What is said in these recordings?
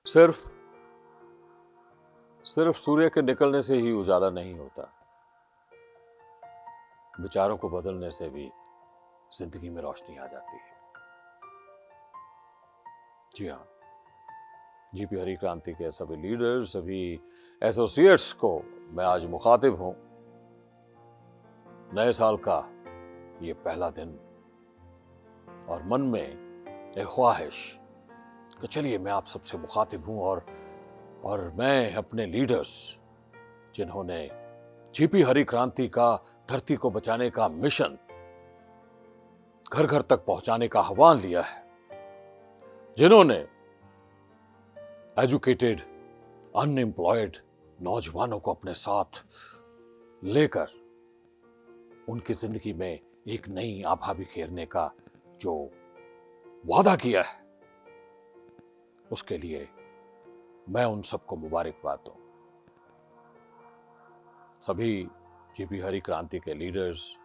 सिर्फ सिर्फ सूर्य के निकलने से ही उजाला नहीं होता, विचारों को बदलने से भी जिंदगी में रोशनी आ जाती है। जी हाँ, जीपी हरी क्रांति के सभी लीडर्स, सभी एसोसिएट्स को मैं आज मुखातिब हूं। नए साल का ये पहला दिन और मन में एक ख्वाहिश कि चलिए मैं आप सबसे मुखातिब हूं और मैं अपने लीडर्स जिन्होंने जीपी हरी क्रांति का धरती को बचाने का मिशन घर घर तक पहुंचाने का आह्वान लिया है, जिन्होंने एजुकेटेड अनएम्प्लॉयड नौजवानों को अपने साथ लेकर उनकी जिंदगी में एक नई आभा बिखेरने का जो वादा किया है, उसके लिए मैं उन सबको मुबारकबाद दूं। सभी जीपी हरी क्रांति के लीडर्स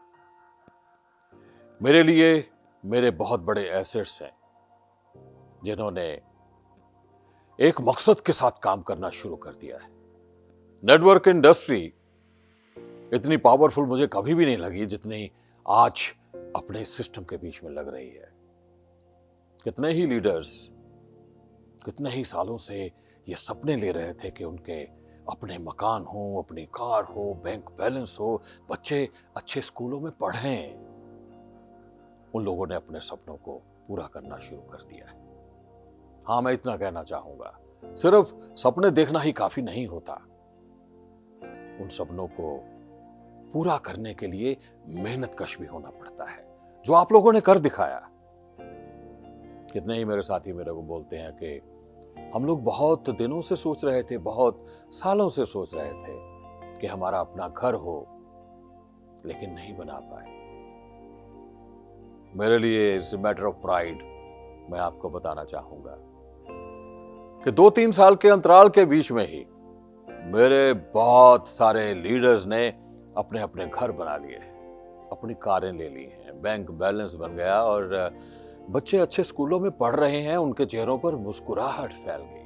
मेरे लिए मेरे बहुत बड़े एसेट्स हैं, जिन्होंने एक मकसद के साथ काम करना शुरू कर दिया है। नेटवर्क इंडस्ट्री इतनी पावरफुल मुझे कभी भी नहीं लगी जितनी आज अपने सिस्टम के बीच में लग रही है। कितने ही लीडर्स कितने ही सालों से ये सपने ले रहे थे कि उनके अपने मकान हो, अपनी कार हो, बैंक बैलेंस हो, बच्चे अच्छे स्कूलों में पढ़ें। उन लोगों ने अपने सपनों को पूरा करना शुरू कर दिया है। हाँ, मैं इतना कहना चाहूंगा, सिर्फ सपने देखना ही काफी नहीं होता, उन सपनों को पूरा करने के लिए मेहनत कश भी होना पड़ता है, जो आप लोगों ने कर दिखाया। कितने ही मेरे साथी मेरे को बोलते हैं कि हम लोग बहुत दिनों से सोच रहे थे, बहुत सालों से सोच रहे थे कि हमारा अपना घर हो, लेकिन नहीं बना पाए। मेरे लिए it's a matter of pride. मैं आपको बताना चाहूंगा कि 2-3 साल के अंतराल के बीच में ही मेरे बहुत सारे लीडर्स ने अपने अपने घर बना लिए, अपनी कारें ले ली हैं, बैंक बैलेंस बन गया और बच्चे अच्छे स्कूलों में पढ़ रहे हैं। उनके चेहरों पर मुस्कुराहट फैल गई।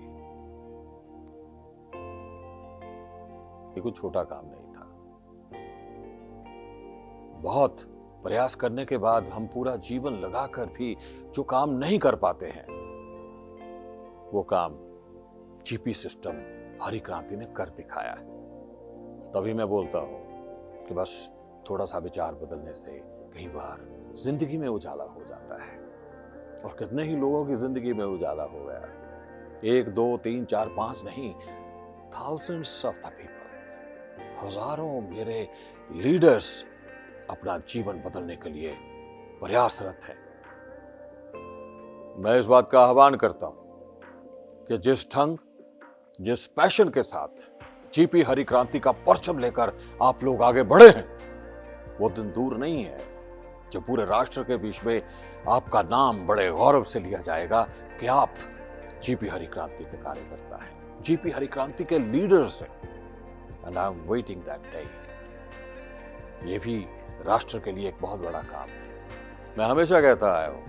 ये कोई छोटा काम नहीं था। बहुत प्रयास करने के बाद हम पूरा जीवन लगाकर भी जो काम नहीं कर पाते हैं, वो काम जीपी सिस्टम हरी क्रांति ने कर दिखाया है। तभी मैं बोलता हूं कि बस थोड़ा सा विचार बदलने से कई बार जिंदगी में उजाला हो जाता है। और कितने ही लोगों की जिंदगी में उजाला हो गया है। 1, 2, 3, 4, 5 नहीं, थाउजेंड्स ऑफ द पीपल, हजारों मेरे लीडर्स अपना जीवन बदलने के लिए प्रयासरत हैं। मैं इस बात का आह्वान करता हूं कि जिस ढंग, जिस पैशन के साथ जीपी हरी क्रांति का परचम लेकर आप लोग आगे बढ़े हैं, वो दिन दूर नहीं है जब पूरे राष्ट्र के बीच में आपका नाम बड़े गौरव से लिया जाएगा कि आप जीपी हरी क्रांति के कार्यकर्ता हैं, जीपी हरी क्रांति के लीडर्स हैं। And I am waiting that day. ये भी राष्ट्र के लिए एक बहुत बड़ा काम है। मैं हमेशा कहता आया हूं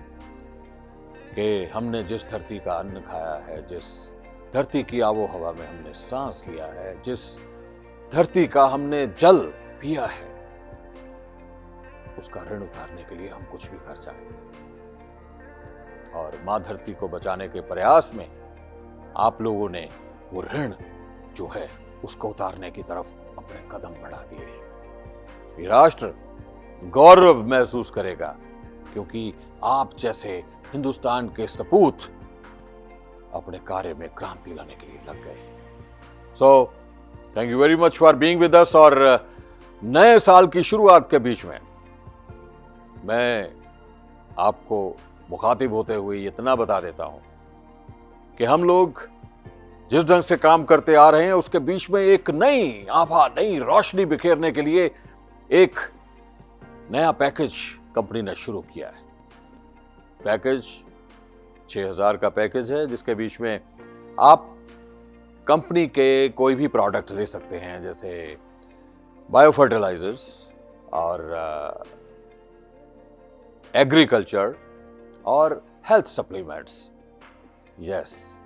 कि हमने जिस धरती का अन्न खाया है, जिस धरती की आबो हवा में हमने सांस लिया है, जिस धरती का हमने जल पिया है, उसका ऋण उतारने के लिए हम कुछ भी कर जाएंगे। और मां धरती को बचाने के प्रयास में आप लोगों ने वो ऋण जो है उसको उतारने की तरफ अपने कदम बढ़ा दिए। ये राष्ट्र गौरव महसूस करेगा क्योंकि आप जैसे हिंदुस्तान के सपूत अपने कार्य में क्रांति लाने के लिए लग गए। So thank you very much for being with us. और नए साल की शुरुआत के बीच में मैं आपको मुखातिब होते हुए इतना बता देता हूं कि हम लोग जिस ढंग से काम करते आ रहे हैं उसके बीच में एक नई आभा, नई रोशनी बिखेरने के लिए एक नया पैकेज कंपनी ने शुरू किया है। पैकेज 6000 का पैकेज है, जिसके बीच में आप कंपनी के कोई भी प्रोडक्ट ले सकते हैं, जैसे बायो फर्टिलाइजर्स और एग्रीकल्चर और health supplements. Yes,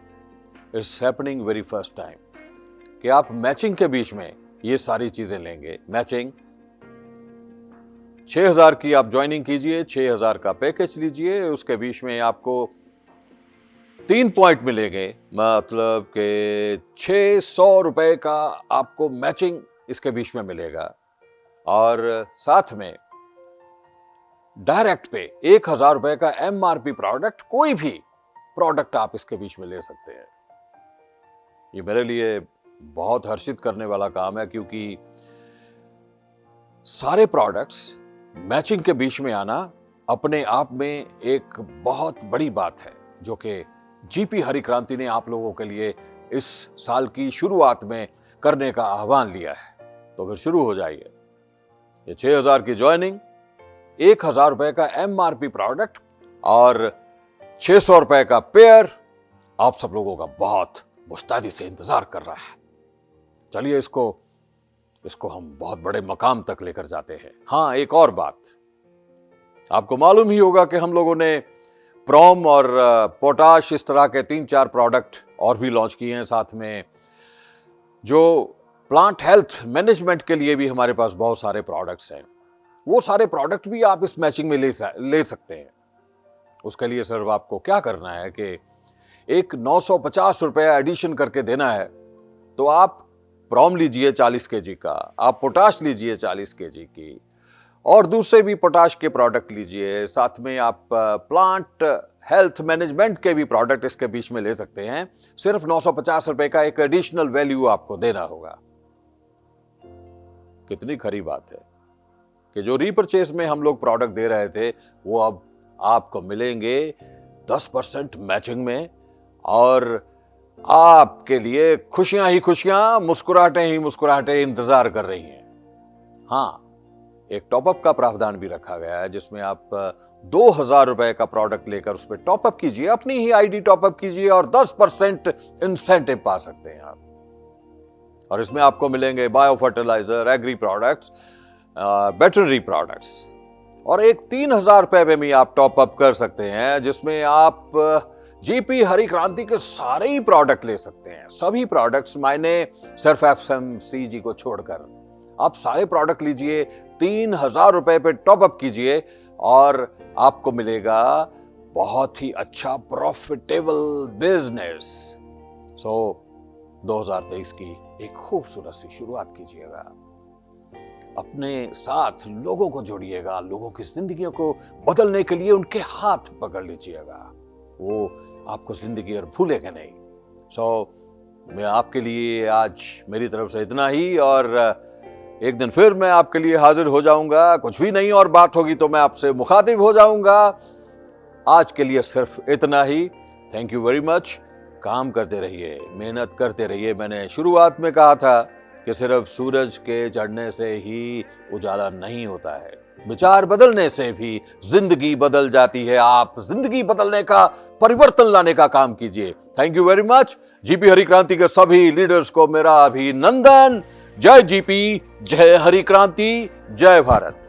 it's happening very first time कि आप मैचिंग के बीच में ये सारी चीजें लेंगे। मैचिंग 6,000 की आप ज्वाइनिंग कीजिए, 6,000 का पैकेज लीजिए, उसके बीच में आपको 3 पॉइंट मिलेंगे, मतलब कि 600 रुपए का आपको मैचिंग इसके बीच में मिलेगा, और साथ में डायरेक्ट पे 1,000 रुपए का MRP प्रोडक्ट, कोई भी प्रोडक्ट आप इसके बीच में ले सकते हैं। ये मेरे लिए बहुत हर्षित करने वाला काम है, क्योंकि सारे प्रोडक्ट्स मैचिंग के बीच में आना अपने आप में एक बहुत बड़ी बात है, जो कि जीपी हरिक्रांति ने आप लोगों के लिए इस साल की शुरुआत में करने का आह्वान लिया है। तो फिर शुरू हो जाइए। ये 6,000 की ज्वाइनिंग, 1,000 रुपए का MRP प्रोडक्ट और 600 रुपए का पेयर आप सब लोगों का बहुत मुस्तैदी से इंतजार कर रहा है। चलिए इसको हम बहुत बड़े मकाम तक लेकर जाते हैं। हाँ, एक और बात, आपको मालूम ही होगा कि हम लोगों ने प्रोम और पोटाश, इस तरह के 3-4 प्रोडक्ट और भी लॉन्च किए हैं। साथ में जो प्लांट हेल्थ मैनेजमेंट के लिए भी हमारे पास बहुत सारे प्रोडक्ट्स हैं। वो सारे प्रोडक्ट भी आप इस मैचिंग में ले सकते हैं। उसके लिए सिर्फ आपको क्या करना है कि एक 950 रुपए एडिशन करके देना है। तो आप प्रोम लीजिए 40 kg का, आप पोटाश लीजिए 40 kg की, और दूसरे भी पोटाश के प्रोडक्ट लीजिए। साथ में आप प्लांट हेल्थ मैनेजमेंट के भी प्रोडक्ट इसके बीच में ले सकते हैं। सिर्फ 950 रुपए का एक एडिशनल वैल्यू आपको देना होगा। कितनी खरी बात है कि जो रीपरचेस में हम लोग प्रोडक्ट दे रहे थे, वो अब आपको मिलेंगे 10% मैचिंग में, और आपके लिए खुशियां ही खुशियां, मुस्कुराहटें ही मुस्कुराहटें इंतजार कर रही हैं। हाँ, एक टॉपअप का प्रावधान भी रखा गया है, जिसमें आप 2,000 रुपए का प्रोडक्ट लेकर उस पर टॉपअप कीजिए, अपनी ही आईडी टॉपअप कीजिए और 10% इंसेंटिव पा सकते हैं आप। और इसमें आपको मिलेंगे bio fertiliser, agri products, veterinary products, और एक 3,000 रुपए में भी आप टॉपअप कर सकते हैं, जिसमें आप जीपी हरिक्रांति के सारे ही प्रोडक्ट ले सकते हैं। सभी प्रोडक्ट्स, मायने सिर्फ FMCG को छोड़कर आप सारे प्रोडक्ट लीजिए, 3,000 रुपए पे टॉपअप कीजिए, और आपको मिलेगा बहुत ही अच्छा प्रॉफिटेबल बिजनेस। 2023 की एक खूबसूरत सी शुरुआत कीजिएगा। अपने साथ लोगों को जोड़िएगा, लोगों की जिंदगियों को बदलने के लिए उनके हाथ पकड़ लीजिएगा, वो आपको जिंदगी और भूलेगा नहीं। मैं आपके लिए आज मेरी तरफ से इतना ही, और एक दिन फिर मैं आपके लिए हाजिर हो जाऊंगा। कुछ भी नहीं और बात होगी तो मैं आपसे मुखातिब हो जाऊंगा। आज के लिए सिर्फ इतना ही। Thank you very much. काम करते रहिए, मेहनत करते रहिए। मैंने शुरुआत में कहा था कि सिर्फ सूरज के चढ़ने से ही उजाला नहीं होता है, विचार बदलने से भी जिंदगी बदल जाती है। आप जिंदगी बदलने का, परिवर्तन लाने का काम कीजिए। Thank you very much. GP Harikranti के सभी लीडर्स को मेरा अभिनंदन। जय जीपी, जय हरिक्रांति, जय भारत।